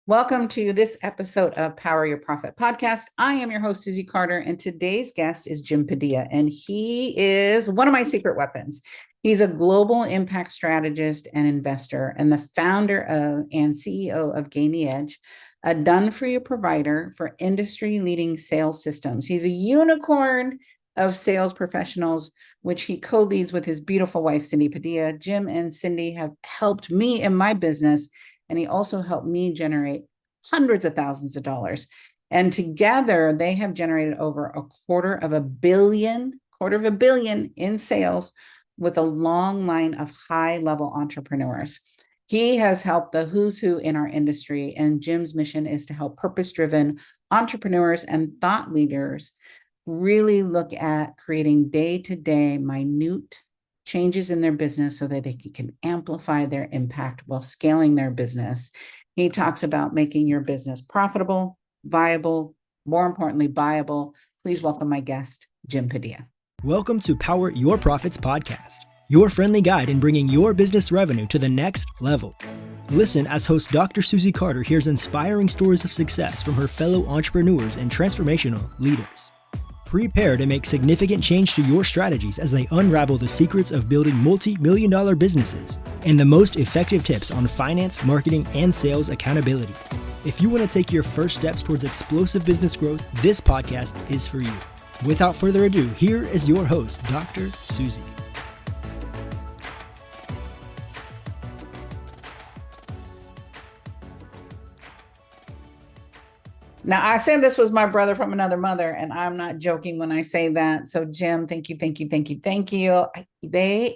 Welcome to this episode of Power Your Profit podcast. I am your host, Susie Carder, and today's guest is Jim Padilla, and he is one of my secret weapons. He's a global impact strategist and investor, and the founder of and CEO of Gainy Edge, a done-for-you provider for industry-leading sales systems. He's a unicorn of sales professionals, which he co-leads with his beautiful wife, Cindy Padilla. Jim and Cindy have helped me in my business, and he also helped me generate hundreds of thousands of dollars. And together they have generated over a quarter of a billion in sales with a long line of high-level entrepreneurs. He has helped the who's who in our industry, and Jim's mission is to help purpose-driven entrepreneurs and thought leaders really look at creating day-to-day minute changes in their business so that they can amplify their impact while scaling their business. He talks about making your business profitable, viable, more importantly, buyable. Please welcome my guest, Jim Padilla. Welcome to Power Your Profits podcast, your friendly guide in bringing your business revenue to the next level. Listen as host Dr. Susie Carder hears inspiring stories of success from her fellow entrepreneurs and transformational leaders. Prepare to make significant change to your strategies as they unravel the secrets of building multi-million-dollar businesses and the most effective tips on finance, marketing, and sales accountability. If you want to take your first steps towards explosive business growth, this podcast is for you. Without further ado, here is your host, Dr. Susie. Now, I said this was my brother from another mother, and I'm not joking when I say that. So, Jim, thank you.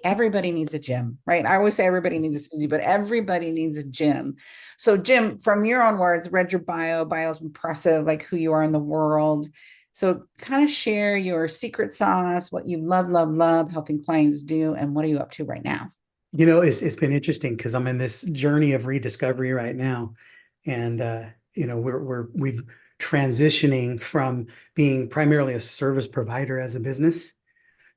Everybody needs a Jim, right? I always say everybody needs a Susie, but everybody needs a Jim. So, Jim, from your own words, read your bio's impressive, like who you are in the world. So kind of share your secret sauce, what you love helping clients do, and what are you up to right now? You know, it's been interesting because I'm in this journey of rediscovery right now. And, we've transitioning from being primarily a service provider as a business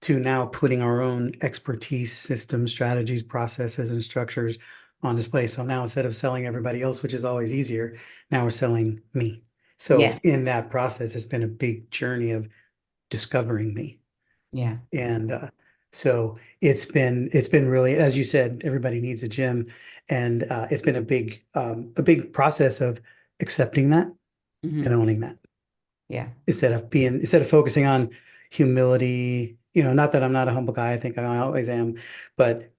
to now putting our own expertise, systems, strategies, processes, and structures on display. So now instead of selling everybody else, which is always easier, now we're selling me. So in that process, it's been a big journey of discovering me. Yeah. And so it's been really, as you said, everybody needs a Jim. And it's been a big process of accepting that and owning that. Yeah. Instead of focusing on humility, not that I'm not a humble guy, I think I always am, but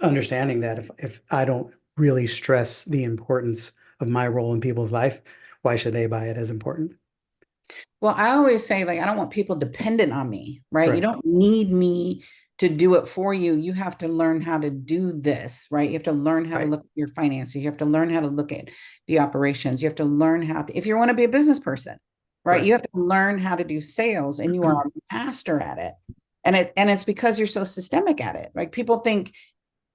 understanding that if I don't really stress the importance of my role in people's life, why should they buy it as important? Well, I always say, I don't want people dependent on me, right? You don't need me to do it for you. You have to learn how to do this, right? You have to learn how to look at your finances. You have to learn how to look at the operations. You have to learn how to, if you want to be a business person, right? You have to learn how to do sales, and you are a master at it. And it's because you're so systemic at it. Like people think,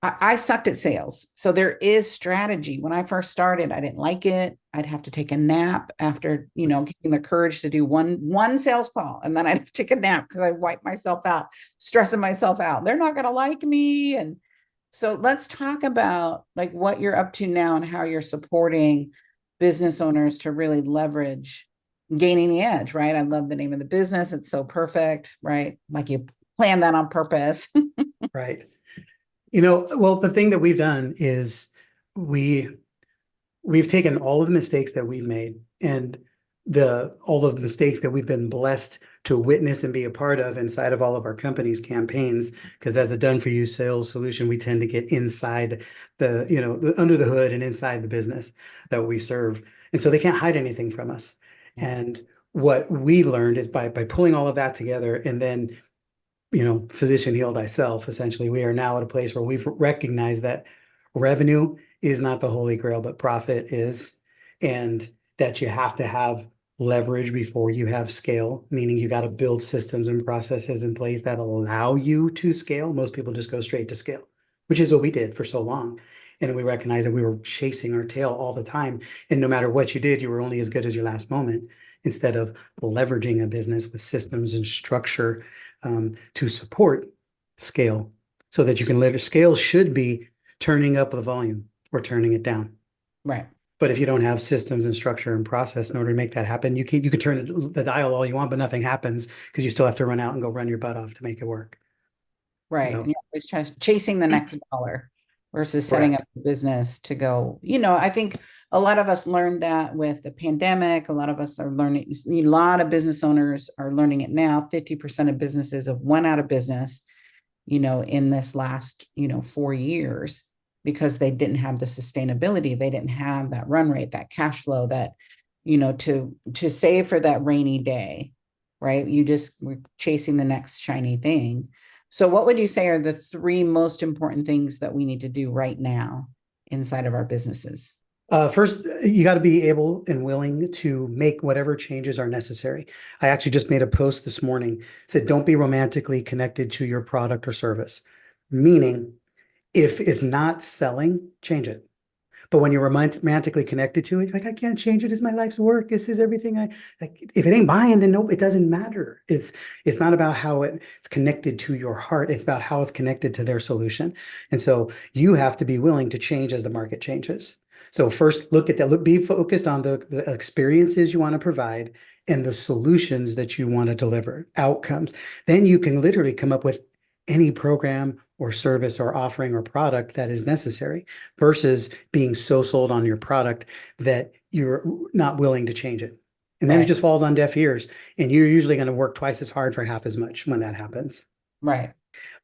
I sucked at sales. So there is strategy. When I first started, I didn't like it. I'd have to take a nap after, getting the courage to do one sales call. And then I'd have to take a nap because I wiped myself out, stressing myself out. They're not going to like me. And so let's talk about what you're up to now and how you're supporting business owners to really leverage Gaining the Edge, right? I love the name of the business. It's so perfect, right? Like you planned that on purpose. Right. Well, the thing that we've done is we've taken all of the mistakes that we've made and all of the mistakes that we've been blessed to witness and be a part of inside of all of our company's campaigns. Because as a done-for-you sales solution, we tend to get inside under the hood and inside the business that we serve. And so they can't hide anything from us. And what we learned is by pulling all of that together and then physician heal thyself. Essentially, we are now at a place where we've recognized that revenue is not the holy grail, but profit is, and that you have to have leverage before you have scale, meaning you got to build systems and processes in place that allow you to scale. Most people just go straight to scale, which is what we did for so long. And we recognized that we were chasing our tail all the time. And no matter what you did, you were only as good as your last moment, instead of leveraging a business with systems and structure to support scale so that you can scale should be turning up the volume or turning it down. Right. But if you don't have systems and structure and process in order to make that happen, you could turn the dial all you want, but nothing happens because you still have to run out and go run your butt off to make it work. You Right. know, And you're always chasing the next dollar versus setting correct. up a business to go, I think a lot of us learned that with the pandemic. A lot of us are learning, a lot of business owners are learning it now. 50% of businesses have went out of business, in this last, 4 years because they didn't have the sustainability. They didn't have that run rate, that cash flow, that, to save for that rainy day, right? You just were chasing the next shiny thing. So what would you say are the three most important things that we need to do right now inside of our businesses? First, you got to be able and willing to make whatever changes are necessary. I actually just made a post this morning, said, don't be romantically connected to your product or service. Meaning, if it's not selling, change it. But when you're romantically connected to it, like, I can't change it. It's my life's work. This is everything I like. If it ain't buying, then no, it doesn't matter. It's not about how it's connected to your heart. It's about how it's connected to their solution. And so you have to be willing to change as the market changes. So first look at that. Be focused on the experiences you want to provide and the solutions that you want to deliver, outcomes. Then you can literally come up with any program or service or offering or product that is necessary versus being so sold on your product that you're not willing to change it. And then it Right. just falls on deaf ears. And you're usually going to work twice as hard for half as much when that happens. Right.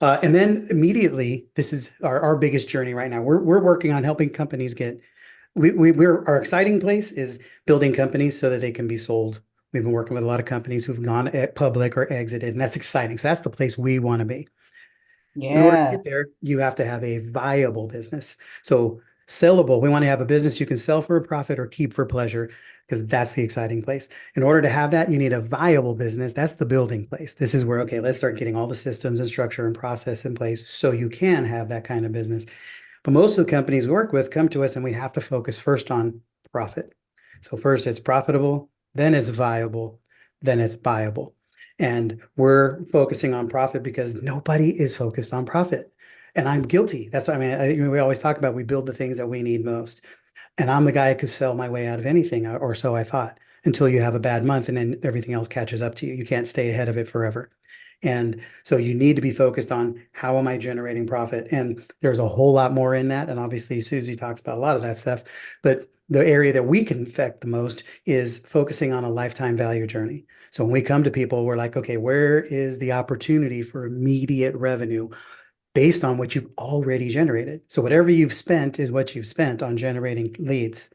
And then immediately, this is our biggest journey right now. We're working on helping companies we're our exciting place is building companies so that they can be sold. We've been working with a lot of companies who've gone public or exited, and that's exciting. So that's the place we want to be. In order to Yeah. get there, you have to have a viable business. So sellable, we want to have a business you can sell for a profit or keep for pleasure, because that's the exciting place. In order to have that, you need a viable business. That's the building place. This is where, okay, let's start getting all the systems and structure and process in place so you can have that kind of business. But most of the companies we work with come to us and we have to focus first on profit. So first it's profitable, then it's viable, then it's viable. And we're focusing on profit because nobody is focused on profit. And I'm guilty. That's what we always talk about we build the things that we need most. And I'm the guy who could sell my way out of anything, or so I thought, until you have a bad month and then everything else catches up to you. You can't stay ahead of it forever. And so you need to be focused on how am I generating profit? And there's a whole lot more in that. And obviously, Susie talks about a lot of that stuff. But the area that we can affect the most is focusing on a lifetime value journey. So when we come to people, we're like, okay, where is the opportunity for immediate revenue based on what you've already generated? So whatever you've spent is what you've spent on generating leads.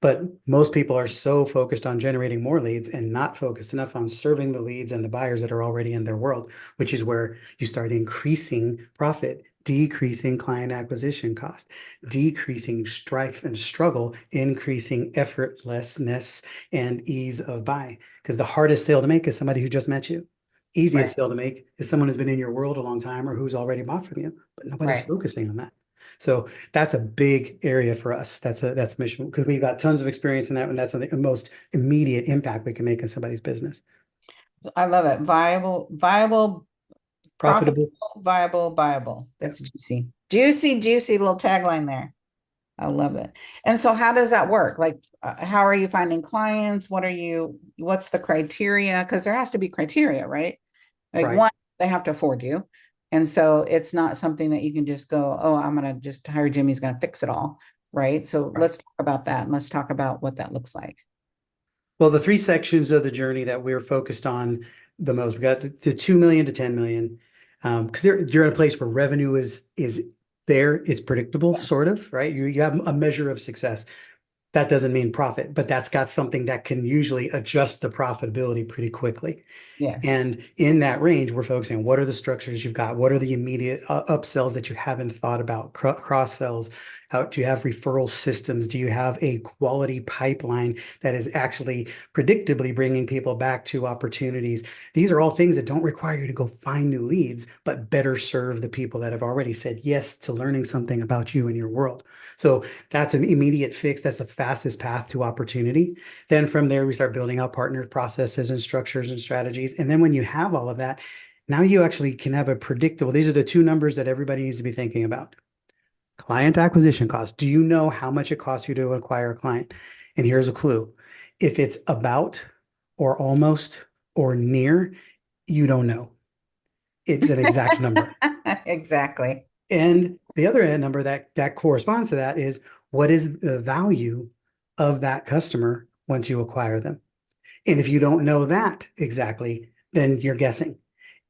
But most people are so focused on generating more leads and not focused enough on serving the leads and the buyers that are already in their world, which is where you start increasing profit, decreasing client acquisition cost, decreasing strife and struggle, increasing effortlessness and ease of buy. Because the hardest sale to make is somebody who just met you. Right. Easiest sale to make is someone who's been in your world a long time or who's already bought from you, but nobody's Right. focusing on that. So that's a big area for us. That's mission because we've got tons of experience in that, and that's the most immediate impact we can make in somebody's business. I love it. Viable, profitable, Profitable. viable. Yeah. That's juicy. Juicy little tagline there. I love it. And so how does that work? Like, how are you finding clients? What's the criteria? Because there has to be criteria, right? Like Right. one, they have to afford you. And so it's not something that you can just go, oh, I'm going to just hire Jimmy. He's going to fix it all. Right. So Right. let's talk about that. And let's talk about what that looks like. Well, the three sections of the journey that we're focused on the most, we got the 2 million to 10 million. Because you're in a place where revenue is there, it's predictable, Yeah. sort of, right? You have a measure of success. That doesn't mean profit, but that's got something that can usually adjust the profitability pretty quickly. Yes. And in that range, we're focusing on what are the structures you've got? What are the immediate upsells that you haven't thought about? Cross sells? How do you have referral systems? Do you have a quality pipeline that is actually predictably bringing people back to opportunities? These are all things that don't require you to go find new leads, but better serve the people that have already said yes to learning something about you and your world. So that's an immediate fix. That's the fastest path to opportunity. Then from there, we start building out partner processes and structures and strategies. And then when you have all of that, now you actually can have a predictable, these are the two numbers that everybody needs to be thinking about. Client acquisition cost. Do you know how much it costs you to acquire a client? And here's a clue. If it's about or almost or near, you don't know. It's an exact number. Exactly. And the other end number that corresponds to that is what is the value of that customer once you acquire them? And if you don't know that exactly, then you're guessing.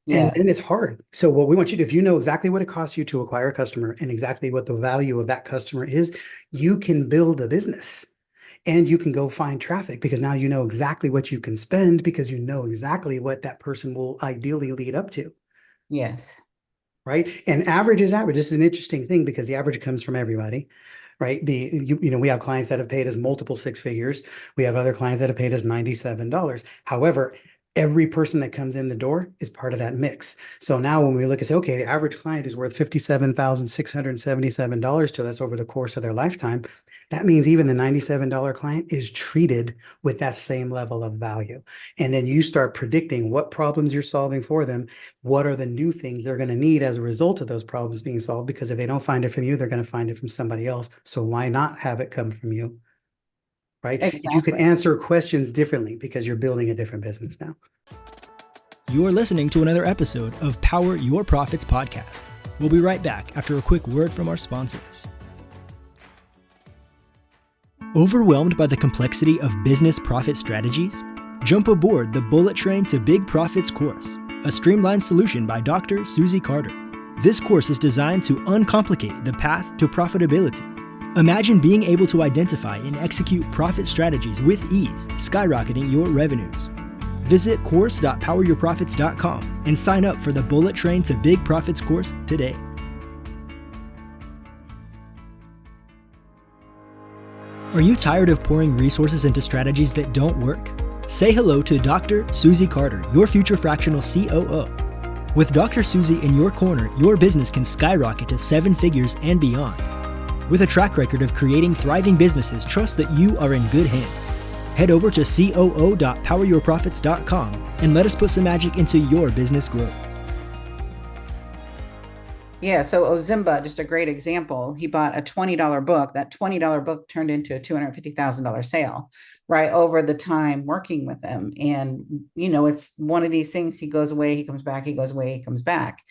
And Yeah. then it's hard. So what we want you to do, if you know exactly what it costs you to acquire a customer and exactly what the value of that customer is, you can build a business and you can go find traffic because now you know exactly what you can spend because you know exactly what that person will ideally lead up to. Yes. Right. And average is average. This is an interesting thing because the average comes from everybody. Right. We have clients that have paid us multiple six figures. We have other clients that have paid us $97. However, every person that comes in the door is part of that mix. So now when we look and say, okay, the average client is worth $57,677 to us over the course of their lifetime, that means even the $97 client is treated with that same level of value. And then you start predicting what problems you're solving for them. What are the new things they're going to need as a result of those problems being solved? Because if they don't find it from you, they're going to find it from somebody else. So why not have it come from you? Right? And you can Exactly. answer questions differently because you're building a different business now. You're listening to another episode of Power Your Profits podcast. We'll be right back after a quick word from our sponsors. Overwhelmed by the complexity of business profit strategies? Jump aboard the Bullet Train to Big Profits course, a streamlined solution by Dr. Susie Carder. This course is designed to uncomplicate the path to profitability. Imagine being able to identify and execute profit strategies with ease, skyrocketing your revenues. Visit course.poweryourprofits.com and sign up for the Bullet Train to Big Profits course today. Are you tired of pouring resources into strategies that don't work? Say hello to Dr. Susie Carder, your future fractional COO. With Dr. Susie in your corner, your business can skyrocket to 7 figures and beyond. With a track record of creating thriving businesses, trust that you are in good hands. Head over to coo.poweryourprofits.com and let us put some magic into your business growth. Yeah. So Ozimba, just a great example. He bought a $20 book. That $20 book turned into a $250,000 sale, right? Over the time working with him. And, it's one of these things. He goes away, he comes back, he goes away, he comes back.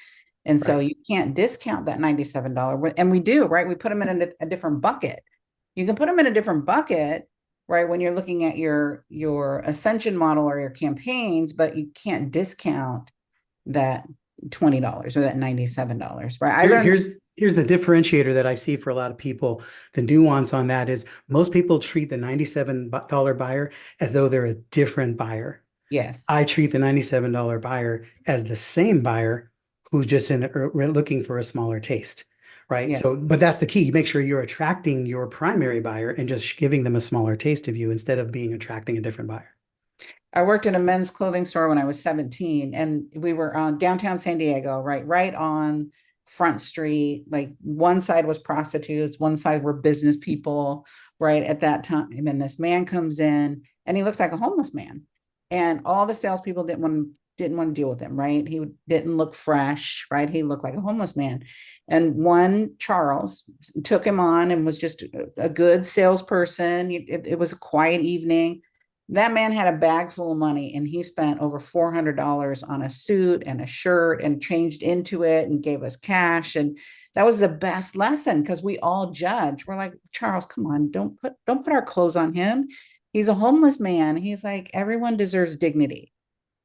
And so Right. you can't discount that $97. And we do, right? We put them in a different bucket. You can put them in a different bucket, right? When you're looking at your ascension model or your campaigns, but you can't discount that $20 or that $97, right? I learned. Here's the differentiator that I see for a lot of people. The nuance on that is most people treat the $97 buyer as though they're a different buyer. Yes. I treat the $97 buyer as the same buyer who's just looking for a smaller taste, right? Yeah. So, but that's the key. You make sure you're attracting your primary buyer and just giving them a smaller taste of you instead of attracting a different buyer. I worked in a men's clothing store when I was 17, and we were on downtown San Diego, right on Front Street. Like one side was prostitutes, one side were business people, right at that time. And then this man comes in, and he looks like a homeless man, and all the salespeople didn't want to deal with him, right? He didn't look fresh, right? He looked like a homeless man. And one, Charles, took him on and was just a good salesperson. It was a quiet evening. That man had a bag full of money, and he spent over $400 on a suit and a shirt and changed into it and gave us cash. And that was the best lesson because we all judge. We're like, Charles, come on, don't put our clothes on him. He's a homeless man. He's like, everyone deserves dignity.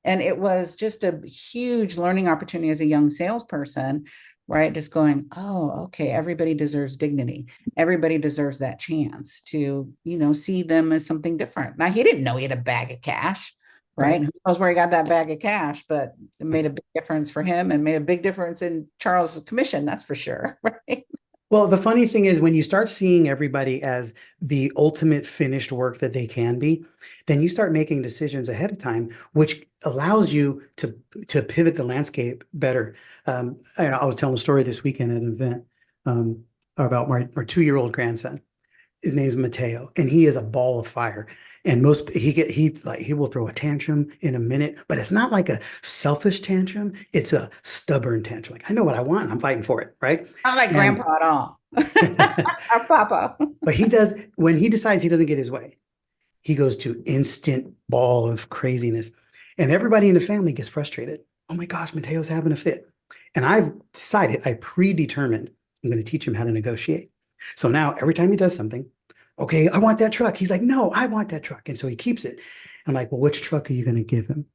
And it was just a huge learning opportunity as a young salesperson, right? Just going, oh, okay, everybody deserves dignity. Everybody deserves that chance to, see them as something different. Now, he didn't know he had a bag of cash, right? Right. Who knows where he got that bag of cash, but it made a big difference for him and made a big difference in Charles's commission, that's for sure, right? Well, the funny thing is when you start seeing everybody as the ultimate finished work that they can be, then you start making decisions ahead of time, which allows you to pivot the landscape better. I was telling a story this weekend at an event about my 2-year-old grandson. His name's Mateo, and he is a ball of fire. And he will throw a tantrum in a minute, but it's not like a selfish tantrum. It's a stubborn tantrum. Like I know what I want, I'm fighting for it, right? Not like And grandpa at all. Our papa. But he does, when he decides he doesn't get his way, he goes to instant ball of craziness. And everybody in the family gets frustrated. Oh my gosh, Mateo's having a fit. And I've decided, I predetermined, I'm going to teach him how to negotiate. So now every time he does something, okay, I want that truck. He's like, no, I want that truck. And so he keeps it. I'm like, well, which truck are you going to give him?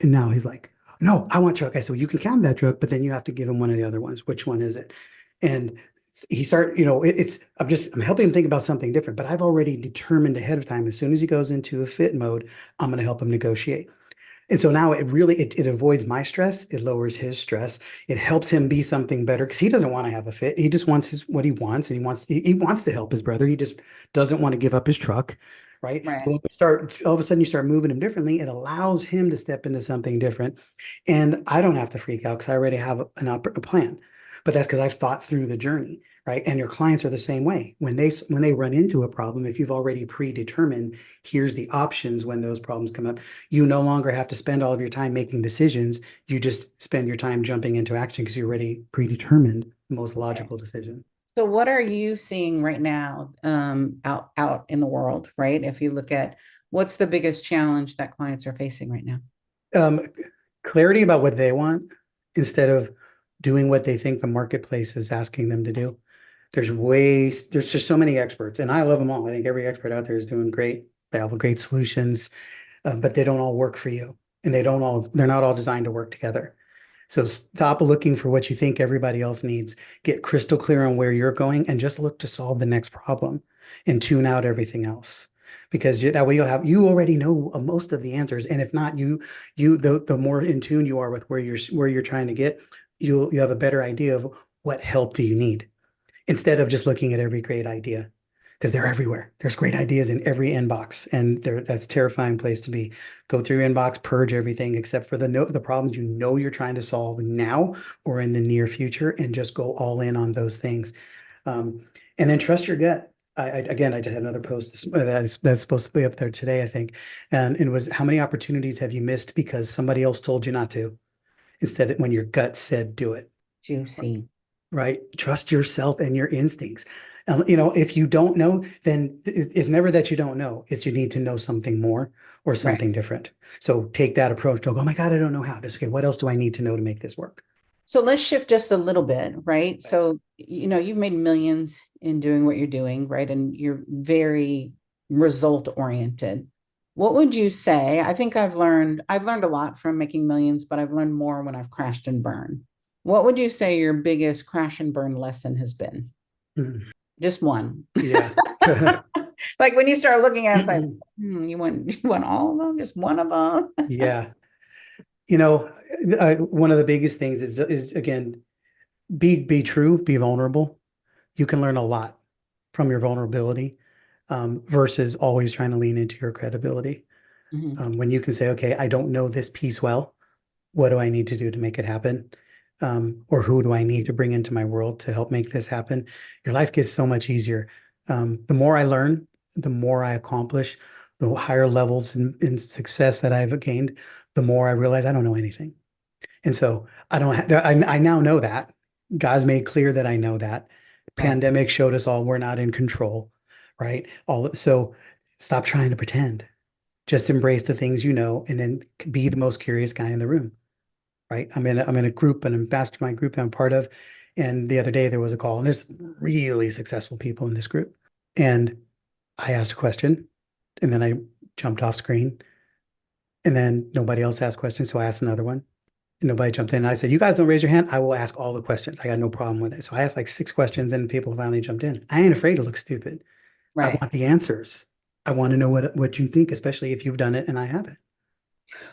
And now he's like, no, I want truck. I said, well, you can count that truck, but then you have to give him one of the other ones. Which one is it? And he start, I'm helping him think about something different, but I've already determined ahead of time, as soon as he goes into a fit mode, I'm going to help him negotiate. And so now it avoids my stress. It lowers his stress. It helps him be something better because he doesn't want to have a fit. He just wants what he wants, and he wants to help his brother. He just doesn't want to give up his truck, right? Right. Well, all of a sudden you start moving him differently. It allows him to step into something different, and I don't have to freak out because I already have a plan. But that's because I've thought through the journey, right? And your clients are the same way. When they run into a problem, if you've already predetermined, here's the options when those problems come up, you no longer have to spend all of your time making decisions. You just spend your time jumping into action because you already predetermined the most logical decision. So what are you seeing right now out in the world, right? If you look at what's the biggest challenge that clients are facing right now? Um, Clarity about what they want instead of doing what they think the marketplace is asking them to do. There's just so many experts, and I love them all. I think every expert out there is doing great. They have great solutions, but they don't all work for you, and they're not all designed to work together. So stop looking for what you think everybody else needs. Get crystal clear on where you're going and just look to solve the next problem and tune out everything else. Because that way you already know most of the answers. And if not, the more in tune you are with where you're trying to get, you have a better idea of what help do you need instead of just looking at every great idea, because they're everywhere. There's great ideas in every inbox, and that's a terrifying place to be. Go through your inbox, purge everything except for the problems you're trying to solve now or in the near future, and just go all in on those things. And then trust your gut. Again, I just had another post that's supposed to be up there today, I think, and it was, how many opportunities have you missed because somebody else told you not to, instead of when your gut said do it. Juicy. Right? Trust yourself and your instincts. If you don't know, then it's never that you don't know. It's you need to know something more or Right. something different. So take that approach. Don't go, oh my God, I don't know how. Just, okay, what else do I need to know to make this work? So let's shift just a little bit, right? So, you've made millions in doing what you're doing, right? And you're very result oriented. What would you say? I think I've learned a lot from making millions, but I've learned more when I've crashed and burned. What would you say your biggest crash and burn lesson has been? Mm, Just one. yeah. Like when you start looking at it, it's like, you want all of them, just one of them. Yeah. One of the biggest things is again, be true, be vulnerable. You can learn a lot from your vulnerability, versus always trying to lean into your credibility. Mhm. When you can say, okay, I don't know this piece well. What do I need to do to make it happen? Or who do I need to bring into my world to help make this happen? Your life gets so much easier. The more I learn, the more I accomplish, the higher levels in success that I've gained, the more I realize I don't know anything. And so I now know that. God's made clear that I know that. Right. Pandemic showed us all we're not in control, right? So stop trying to pretend. Just embrace the things you know, and then be the most curious guy in the room, right? I'm in a group, an mastermind group that I'm part of, and the other day there was a call, and there's really successful people in this group, and I asked a question, and then I jumped off screen, and then nobody else asked questions, so I asked another one, and nobody jumped in. I said, "You guys don't raise your hand. I will ask all the questions. I got no problem with it." So I asked like 6 questions, and people finally jumped in. I ain't afraid to look stupid. I Right. want the answers. I want to know what you think, especially if you've done it and I haven't.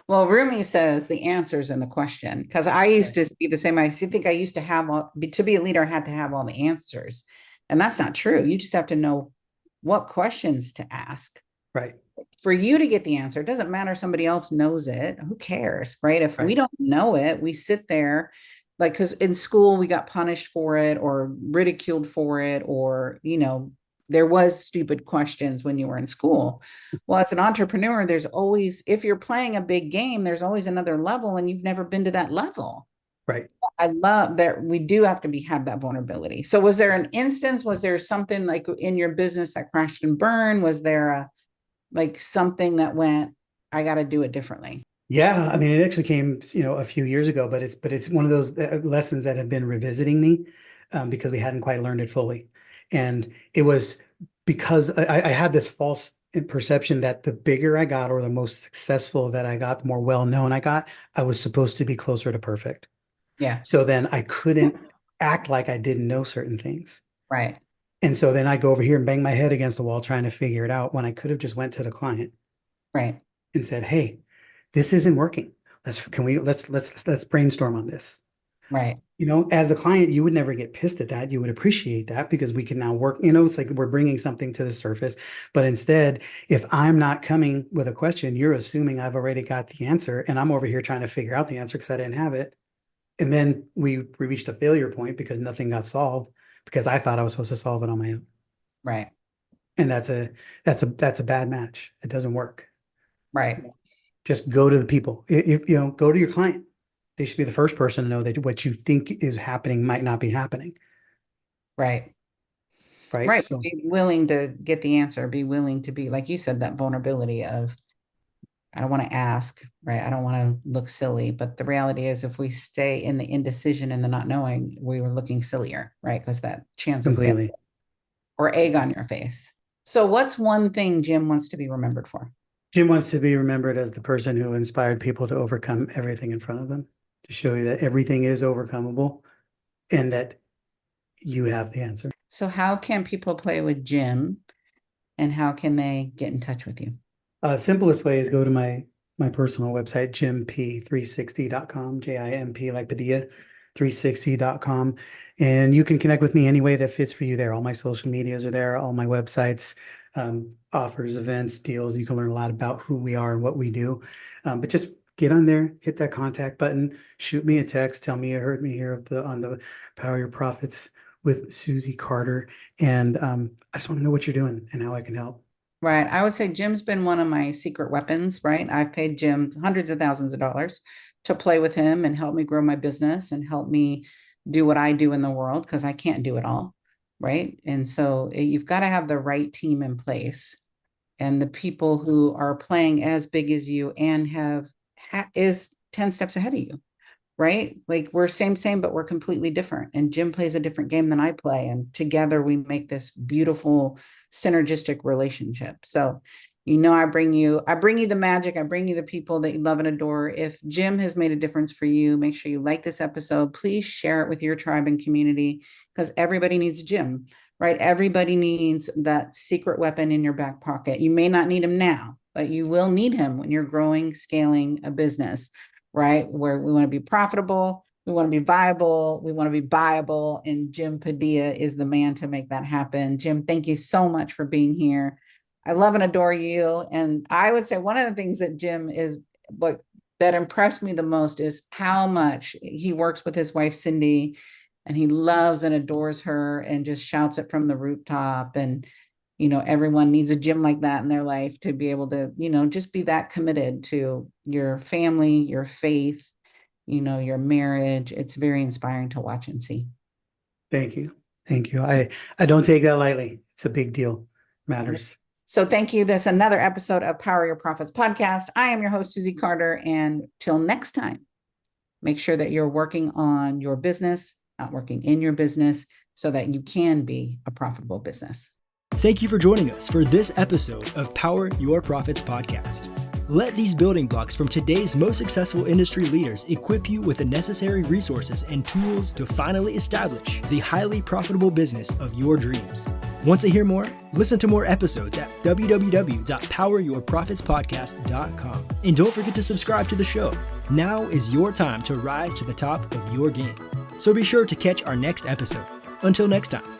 Well, Rumi says the answer's in the question, because I used Right. to be the same. I think I used to have to be a leader, I had to have all the answers. And that's not true. You just have to know what questions to ask. Right. For you to get the answer, it doesn't matter if somebody else knows it. Who cares, right? If we Right. don't know it, we sit there like, because in school we got punished for it or ridiculed for it, or, there was stupid questions when you were in school. Well, as an entrepreneur, there's always, if you're playing a big game, there's always another level and you've never been to that level. Right. I love that we do have to have that vulnerability. So was there an instance, was there something like in your business that crashed and burned? Was there like something that went, I got to do it differently? Yeah, I mean, it actually came, a few years ago, but it's one of those lessons that have been revisiting me, because we hadn't quite learned it fully, and it was because I had this false perception that the bigger I got or the most successful that I got, the more well known I got, I was supposed to be closer to perfect. Yeah. So then I couldn't act like I didn't know certain things, Right. and so then I'd go over here and bang my head against the wall trying to figure it out when I could have just went to the client Right. and said, "Hey, this isn't working. Let's brainstorm on this." Right. As a client, you would never get pissed at that. You would appreciate that because we can now work, it's like we're bringing something to the surface. But instead, if I'm not coming with a question, you're assuming I've already got the answer and I'm over here trying to figure out the answer because I didn't have it. And then we reached a failure point because nothing got solved because I thought I was supposed to solve it on my own. Right. And that's a bad match. It doesn't work. Right. Just go to the people. Go to your client. They should be the first person to know that what you think is happening might not be happening. Right. Right. Right. So Be willing to get the answer, be willing to be, like you said, that vulnerability of, I don't want to ask, right? I don't want to look silly. But the reality is, if we stay in the indecision and the not knowing, we were looking sillier, right? Because that chance of failure completely. or egg on your face. So, what's one thing Jim wants to be remembered for? Jim wants to be remembered as the person who inspired people to overcome everything in front of them, to show you that everything is overcomable and that you have the answer. So, how can people play with Jim and how can they get in touch with you? Simplest way is go to my personal website, jimp360.com, JIMP like Padilla, 360.com. And you can connect with me any way that fits for you there. All my social medias are there, all my websites, offers, events, deals. You can learn a lot about who we are and what we do. But just get on there, hit that contact button, shoot me a text, tell me you heard me here on the Power Your Profits with Susie Carder. And I just want to know what you're doing and how I can help. Right. I would say Jim's been one of my secret weapons, right? I've paid Jim hundreds of thousands of dollars to play with him and help me grow my business and help me do what I do in the world because I can't do it all. Right. And so you've got to have the right team in place and the people who are playing as big as you and is 10 steps ahead of you. Right? Like we're same, but we're completely different. And Jim plays a different game than I play. And together we make this beautiful synergistic relationship. So, I bring you the magic. I bring you the people that you love and adore. If Jim has made a difference for you, make sure you like this episode. Please share it with your tribe and community because everybody needs Jim, right? Everybody needs that secret weapon in your back pocket. You may not need him now, but you will need him when you're growing, scaling a business. Right? Where we want to be profitable, we want to be viable, we want to be buyable. And Jim Padilla is the man to make that happen. Jim, thank you so much for being here. I love and adore you. And I would say one of the things that Jim is that impressed me the most is how much he works with his wife, Cindy, and he loves and adores her and just shouts it from the rooftop. And everyone needs a Jim like that in their life to be able to, just be that committed to your family, your faith, your marriage. It's very inspiring to watch and see. Thank you. Thank you. I don't take that lightly. It's a big deal. Matters. So thank you. This is another episode of Power Your Profits podcast. I am your host, Susie Carder. And till next time, make sure that you're working on your business, not working in your business, so that you can be a profitable business. Thank you for joining us for this episode of Power Your Profits podcast. Let these building blocks from today's most successful industry leaders equip you with the necessary resources and tools to finally establish the highly profitable business of your dreams. Want to hear more? Listen to more episodes at www.poweryourprofitspodcast.com. And don't forget to subscribe to the show. Now is your time to rise to the top of your game. So be sure to catch our next episode. Until next time.